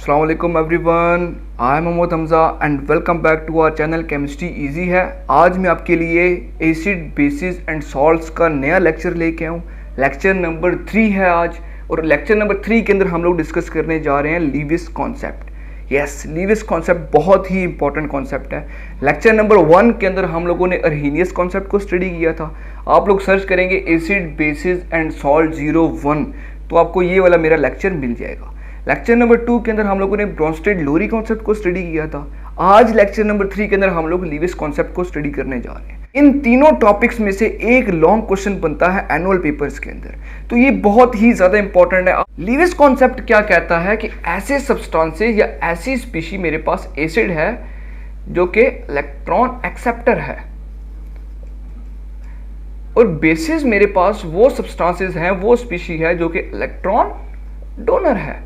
अस्सलाम वालेकुम everyone, I am Mohammad Hamza and welcome back to our channel chemistry easy है। आज मैं आपके लिए एसिड बेसिस एंड सॉल्ट्स का नया लेक्चर लेके आऊँ। लेक्चर नंबर 3 है आज, और लेक्चर नंबर 3 के अंदर हम लोग डिस्कस करने जा रहे हैं Lewis concept. Yes, Lewis concept बहुत ही इंपॉर्टेंट कॉन्सेप्ट है। लेक्चर नंबर 1 के अंदर हम लोगों ने अर्हीनियस कॉन्सेप्ट को स्टडी किया था। आप लोग सर्च करेंगे एसिड बेसिस एंड सॉल्ट 01 तो आपको ये वाला मेरा लेक्चर मिल जाएगा। लेक्चर नंबर 2 के अंदर हम लोगों ने ब्रॉन्स्टेड लोरी कॉन्सेप्ट को स्टडी किया था। आज लेक्चर नंबर 3 के अंदर हम लोग लीविस कॉन्सेप्ट को स्टडी करने जा रहे हैं। इन तीनों टॉपिक्स में से एक लॉन्ग क्वेश्चन बनता है एनुअल पेपर्स के अंदर, तो ये बहुत ही ज्यादा इंपॉर्टेंट है। लीविस कॉन्सेप्ट क्या कहता है कि ऐसे सब्सटेंसेस या ऐसी स्पीशी मेरे पास एसिड है जो कि इलेक्ट्रॉन एक्सेप्टर है, और बेसिस मेरे पास वो सब्सटेंसेस हैं, वो स्पीशी है जो कि इलेक्ट्रॉन डोनर है।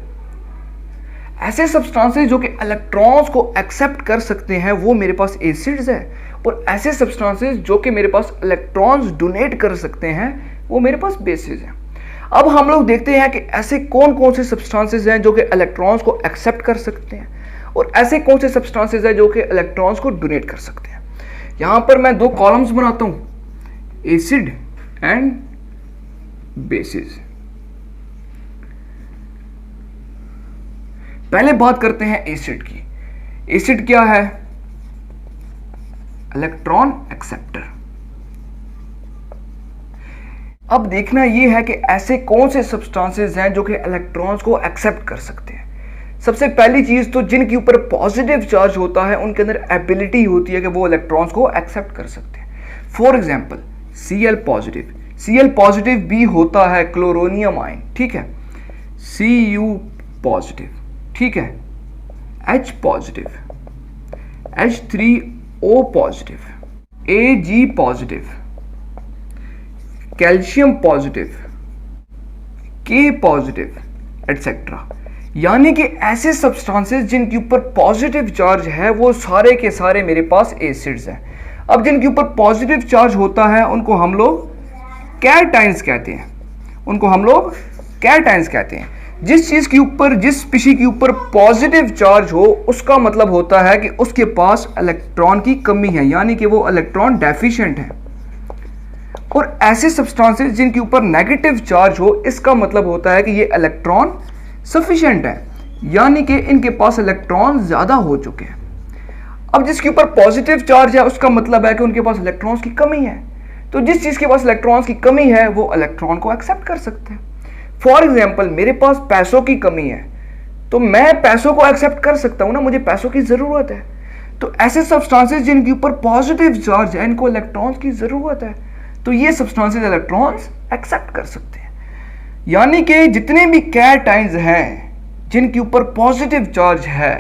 ऐसे सब्सटेंसेस जो कि इलेक्ट्रॉन्स को एक्सेप्ट कर सकते हैं वो मेरे पास एसिड्स है, और ऐसे सब्सटेंसेस जो कि मेरे पास इलेक्ट्रॉन्स डोनेट कर सकते हैं वो मेरे पास बेसिस हैं। अब हम लोग देखते हैं कि ऐसे कौन कौन से सब्सटेंसेस हैं जो कि इलेक्ट्रॉन्स को एक्सेप्ट कर सकते हैं, और ऐसे कौन से सब्सटेंसेस हैं जो कि इलेक्ट्रॉन्स को डोनेट कर सकते हैं। यहां पर मैं 2 कॉलम्स बनाता हूं, एसिड एंड बेसिस। पहले बात करते हैं एसिड की। एसिड क्या है? Electron acceptor. अब देखना यह है कि ऐसे कौन से सब्सटेंसेस हैं जो कि इलेक्ट्रॉन्स को एक्सेप्ट कर सकते हैं। सबसे पहली चीज तो जिनके ऊपर पॉजिटिव चार्ज होता है उनके अंदर एबिलिटी होती है कि वो इलेक्ट्रॉन्स को एक्सेप्ट कर सकते हैं। For example Cl positive, Cl positive भी होता है क्लोरोनियम आयन, ठीक है, Cu पॉजिटिव, ठीक है, H positive, H3O positive, Ag positive, calcium positive, K positive, etcetera. यानी कि ऐसे सब्सटेंसेस जिनके ऊपर पॉजिटिव चार्ज है वो सारे के सारे मेरे पास एसिड्स हैं। अब जिनके ऊपर पॉजिटिव चार्ज होता है उनको हम लोग कैटाइंस कहते हैं, उनको हम लोग कैटाइंस कहते हैं। जिस चीज के ऊपर, जिस स्पीशी के ऊपर पॉजिटिव चार्ज हो उसका मतलब होता है कि उसके पास इलेक्ट्रॉन की कमी है, यानी कि वो इलेक्ट्रॉन डेफिशिएंट है। और ऐसे सब्सटेंसेस जिनके ऊपर नेगेटिव चार्ज हो इसका मतलब होता है कि ये इलेक्ट्रॉन सफिशिएंट है, यानी कि इनके पास इलेक्ट्रॉन ज्यादा हो चुके हैं। अब जिसके ऊपर पॉजिटिव चार्ज है उसका मतलब है कि उनके पास इलेक्ट्रॉन्स की कमी है, तो जिस चीज के पास इलेक्ट्रॉन्स की कमी है वो इलेक्ट्रॉन को एक्सेप्ट कर सकते हैं। फॉर एग्जाम्पल मेरे पास पैसों की कमी है तो मैं पैसों को एक्सेप्ट कर सकता हूं ना, मुझे पैसों की जरूरत है। तो ऐसे सब्सटेंसेस जिनके ऊपर पॉजिटिव चार्ज है इनको इलेक्ट्रॉन्स की जरूरत है, तो ये सब्सटेंसेस इलेक्ट्रॉन्स एक्सेप्ट कर सकते हैं। यानी कि जितने भी कैटाइंस हैं जिनके ऊपर पॉजिटिव चार्ज है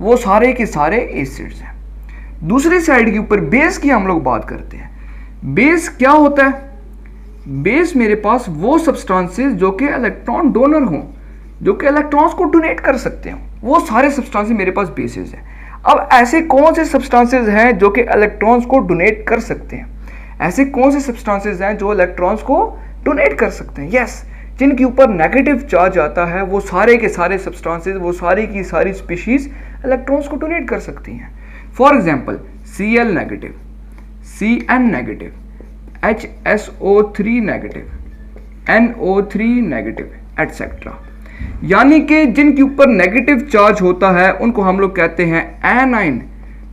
वो सारे के सारे एसिड्स हैं। दूसरी साइड के ऊपर बेस की हम लोग बात करते हैं। बेस क्या होता है? बेस मेरे पास वो सब्सटेंसेस जो कि इलेक्ट्रॉन डोनर हों, जो कि इलेक्ट्रॉन्स को डोनेट कर सकते हैं, वो सारे सब्सटेंसेस मेरे पास बेसिस हैं। अब ऐसे कौन से सब्सटेंसेस हैं जो कि इलेक्ट्रॉन्स को डोनेट कर सकते हैं? ऐसे कौन से सब्सटेंसेस हैं जो इलेक्ट्रॉन्स को डोनेट कर सकते हैं? यस, जिनके ऊपर नेगेटिव चार्ज आता है वो सारे के सारे सब्सटेंसेस, वो सारी की सारी स्पीशीज इलेक्ट्रॉन्स को डोनेट कर सकती हैं। For example Cl negative, Cn negative, HSO3 negative, NO3 negative, etcetera. यानी कि जिनके ऊपर नेगेटिव चार्ज होता है उनको हम लोग कहते हैं एनाइन।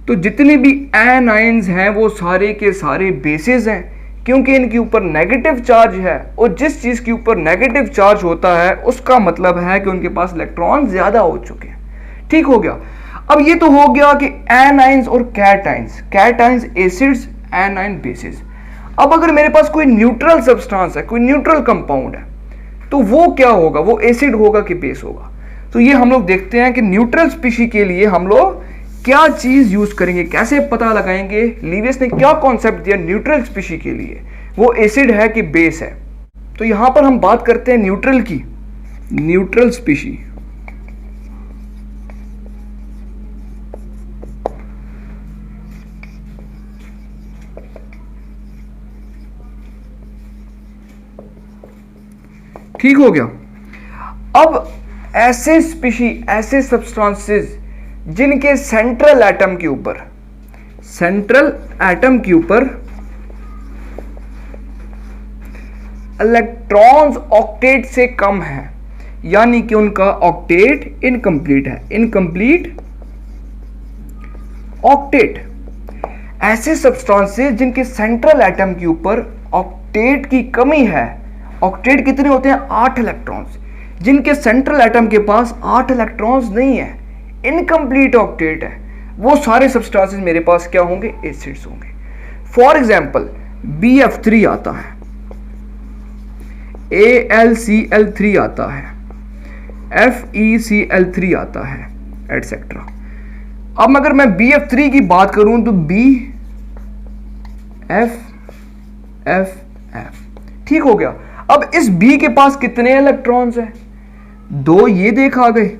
तो जितने भी एनाइंस हैं वो सारे के सारे बेसिस हैं, क्योंकि इनके ऊपर नेगेटिव चार्ज है, और जिस चीज के ऊपर नेगेटिव चार्ज होता है उसका मतलब है कि उनके पास इलेक्ट्रॉन ज्यादा हो चुके हैं। ठीक हो गया। अब ये तो हो गया कि एनाइंस और cations, cations acids, A9 basis. अब अगर मेरे पास कोई न्यूट्रल सब्सटेंस है, कोई न्यूट्रल कंपाउंड है, तो वो क्या होगा? वो एसिड होगा कि बेस होगा? तो ये हम लोग देखते हैं कि न्यूट्रल स्पीशी के लिए हम लोग क्या चीज यूज करेंगे, कैसे पता लगाएंगे। लीविस ने क्या कॉन्सेप्ट दिया न्यूट्रल स्पीशी के लिए, वो एसिड है कि बेस है। तो यहां पर हम बात करते हैं न्यूट्रल की, न्यूट्रल स्पीशी। ठीक हो गया। अब ऐसे स्पीशीज, ऐसे सब्सटेंसेस जिनके सेंट्रल एटम के ऊपर इलेक्ट्रॉन्स ऑक्टेट से कम है, यानी कि उनका ऑक्टेट इनकम्प्लीट है, इनकम्प्लीट ऑक्टेट। ऐसे सब्सटेंसेस जिनके सेंट्रल एटम के ऊपर ऑक्टेट की कमी है, ऑक्टेट कितने होते हैं? 8 इलेक्ट्रॉन्स, जिनके सेंट्रल एटम के पास 8 इलेक्ट्रॉन्स नहीं है, इनकम्प्लीट ऑक्टेट है, वो सारे सब्सटेंसेस मेरे पास क्या होंगे? एसिड्स होंगे। फॉर एग्जाम्पल BF3 आता है, AlCl3 आता है, FeCl3 आता है, एटसेट्रा। अब अगर मैं BF3 की बात करूं तो BF ठीक हो गया। अब इस B के पास कितने इलेक्ट्रॉन्स हैं? 2 ये देख आ गए,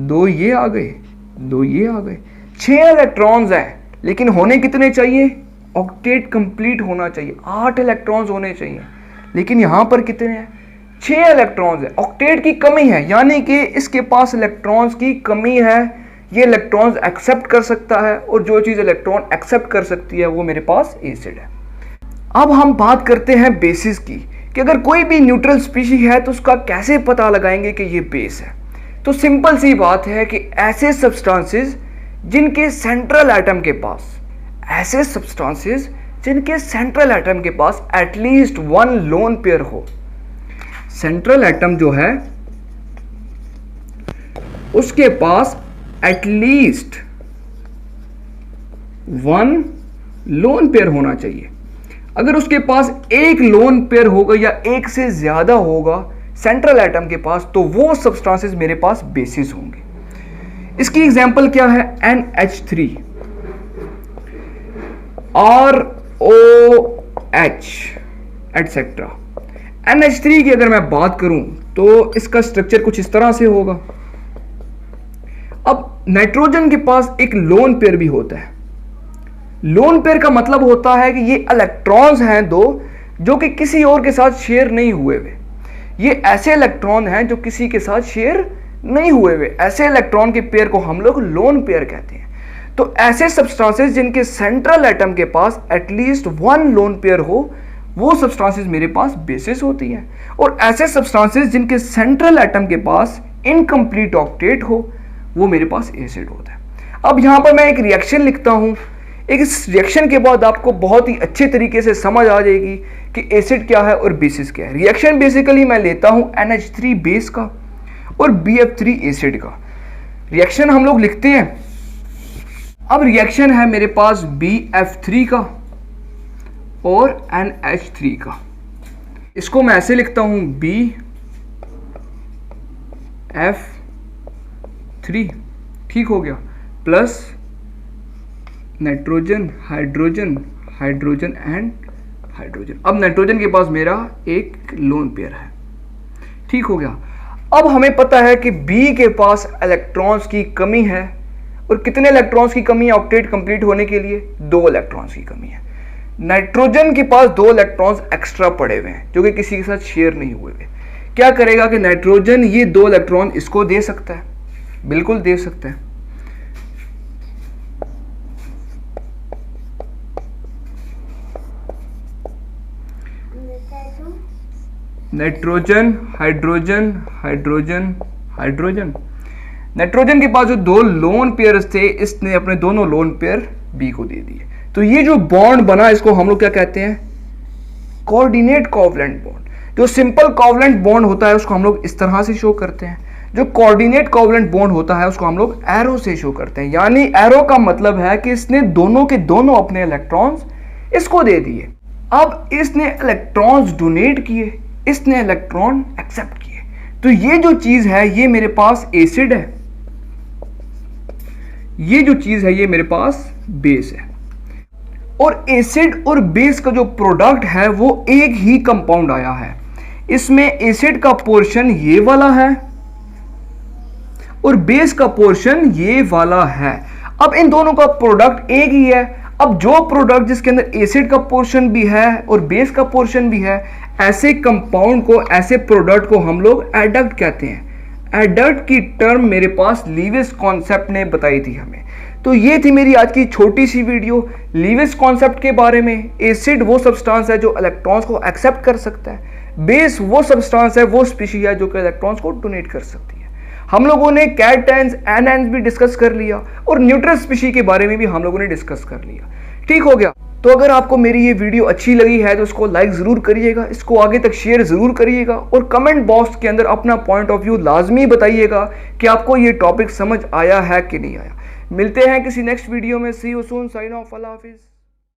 2 ये आ गए, 2 ये आ गए, 6 इलेक्ट्रॉन्स हैं, लेकिन होने कितने चाहिए? ऑक्टेट कंप्लीट होना चाहिए, 8 इलेक्ट्रॉन्स होने चाहिए, लेकिन यहां पर कितने हैं? 6 इलेक्ट्रॉन्स है, ऑक्टेट की कमी है, यानी कि इसके पास इलेक्ट्रॉन्स की कमी है। ये इलेक्ट्रॉन्स एक्सेप्ट कर सकता है, और जो चीज इलेक्ट्रॉन एक्सेप्ट कर सकती है वो मेरे पास एसिड है। अब हम बात करते हैं बेसिस की, कि अगर कोई भी न्यूट्रल स्पीशीज है तो उसका कैसे पता लगाएंगे कि ये बेस है। तो सिंपल सी बात है कि ऐसे सब्सटेंसेस जिनके सेंट्रल एटम के पास, ऐसे सब्सटेंसेस जिनके सेंट्रल एटम के पास एटलीस्ट 1 लोन पेयर हो। सेंट्रल एटम जो है उसके पास एटलीस्ट 1 लोन पेयर होना चाहिए। अगर उसके पास एक लोन पेयर होगा या एक से ज्यादा होगा सेंट्रल एटम के पास, तो वो सब्सटेंसेस मेरे पास बेसिस होंगे। इसकी एग्जांपल क्या है? NH3, ROH etcetera. NH3 की अगर मैं बात करूं तो इसका स्ट्रक्चर कुछ इस तरह से होगा। अब नाइट्रोजन के पास एक लोन पेयर भी होता है। लोन पेयर का मतलब होता है कि ये इलेक्ट्रॉन्स हैं 2 जो कि किसी और के साथ शेयर नहीं हुए हुए। ये ऐसे इलेक्ट्रॉन हैं जो किसी के साथ शेयर नहीं हुए हुए, ऐसे इलेक्ट्रॉन के पेयर को हम लोग लोन पेयर कहते हैं। तो ऐसे सब्सटेंसेस जिनके सेंट्रल एटम के पास एटलीस्ट 1 लोन पेयर हो, वो सब्सटेंसेस मेरे पास बेसिस होती हैं। और ऐसे सब्सटेंसेस जिनके सेंट्रल एटम के पास इनकम्प्लीट ऑक्टेट हो, वो मेरे पास एसिड होता है। अब यहां पर मैं एक रिएक्शन लिखता हूं, इस रिएक्शन के बाद आपको बहुत ही अच्छे तरीके से समझ आ जाएगी कि एसिड क्या है और बेसिस क्या है। रिएक्शन बेसिकली मैं लेता हूं NH3 बेस का और BF3 एसिड का। रिएक्शन हम लोग लिखते हैं। अब रिएक्शन है मेरे पास BF3 का और NH3 का। इसको मैं ऐसे लिखता हूं BF3, ठीक हो गया, plus nitrogen, hydrogen, hydrogen and hydrogen. अब नाइट्रोजन के पास मेरा एक लोन पेयर है, ठीक हो गया। अब हमें पता है कि B के पास इलेक्ट्रॉन्स की कमी है, और कितने इलेक्ट्रॉन्स की कमी है ऑक्टेट कंप्लीट होने के लिए? 2 इलेक्ट्रॉन्स की कमी है। नाइट्रोजन के पास 2 इलेक्ट्रॉन्स एक्स्ट्रा पड़े हुए हैं जो कि किसी के साथ शेयर नहीं हुए हुए। क्या करेगा कि नाइट्रोजन ये 2 इलेक्ट्रॉन इसको दे सकता है, बिल्कुल दे सकता है। Nitrogen, hydrogen, hydrogen, hydrogen. Nitrogen के पास जो 2 लोन पेयर्स थे, इसने अपने दोनों लोन पेयर B को दे दिए। तो ये जो बॉन्ड बना इसको हम लोग क्या कहते हैं? Coordinate covalent bond. जो सिंपल कोवलेंट बॉन्ड होता है उसको हम लोग इस तरह से शो करते हैं, जो कोऑर्डिनेट कोवलेंट बॉन्ड होता है उसको हम लोग एरो से शो करते हैं। यानी एरो का मतलब है कि इसने दोनों के दोनों अपने इलेक्ट्रॉन्स इसको दे दिए। अब इसने इलेक्ट्रॉन्स डोनेट किए, इसने इलेक्ट्रॉन एक्सेप्ट किए। तो ये जो चीज है ये मेरे पास एसिड है, ये जो चीज है ये मेरे पास बेस है। और एसिड और बेस का जो प्रोडक्ट है वो एक ही कंपाउंड आया है। इसमें एसिड का पोर्शन ये वाला है और बेस का पोर्शन ये वाला है। अब इन दोनों का प्रोडक्ट एक ही है। अब जो प्रोडक्ट जिसके अंदर एसिड का पोर्शन भी है और बेस का पोर्शन भी है, ऐसे कंपाउंड को, ऐसे प्रोडक्ट को हम लोग एडक्ट कहते हैं। एडल्ट की टर्म मेरे पास लीविस कॉन्सेप्ट ने बताई थी हमें। तो ये थी मेरी आज की छोटी सी वीडियो लीविस कॉन्सेप्ट के बारे में। एसिड वो सब्सटेंस है जो इलेक्ट्रॉन्स को एक्सेप्ट कर सकता है, बेस वो सब्सटेंस है, वो स्पीशीज है जो कि इलेक्ट्रॉन्स को डोनेट कर सकती है। हम लोगों ने कैटायंस एनायंस भी डिस्कस कर लिया और न्यूट्रल स्पीशीज के बारे में भी हम लोगों ने डिस्कस कर लिया। ठीक हो गया। तो अगर आपको मेरी ये वीडियो अच्छी लगी है तो इसको लाइक ज़रूर करिएगा, इसको आगे तक शेयर ज़रूर करिएगा और कमेंट बॉक्स के अंदर अपना पॉइंट ऑफ व्यू लाजमी बताइएगा कि आपको ये टॉपिक समझ आया है कि नहीं आया। मिलते हैं किसी नेक्स्ट वीडियो में। सी यू सून, साइन ऑफ, अल्लाह हाफिज़।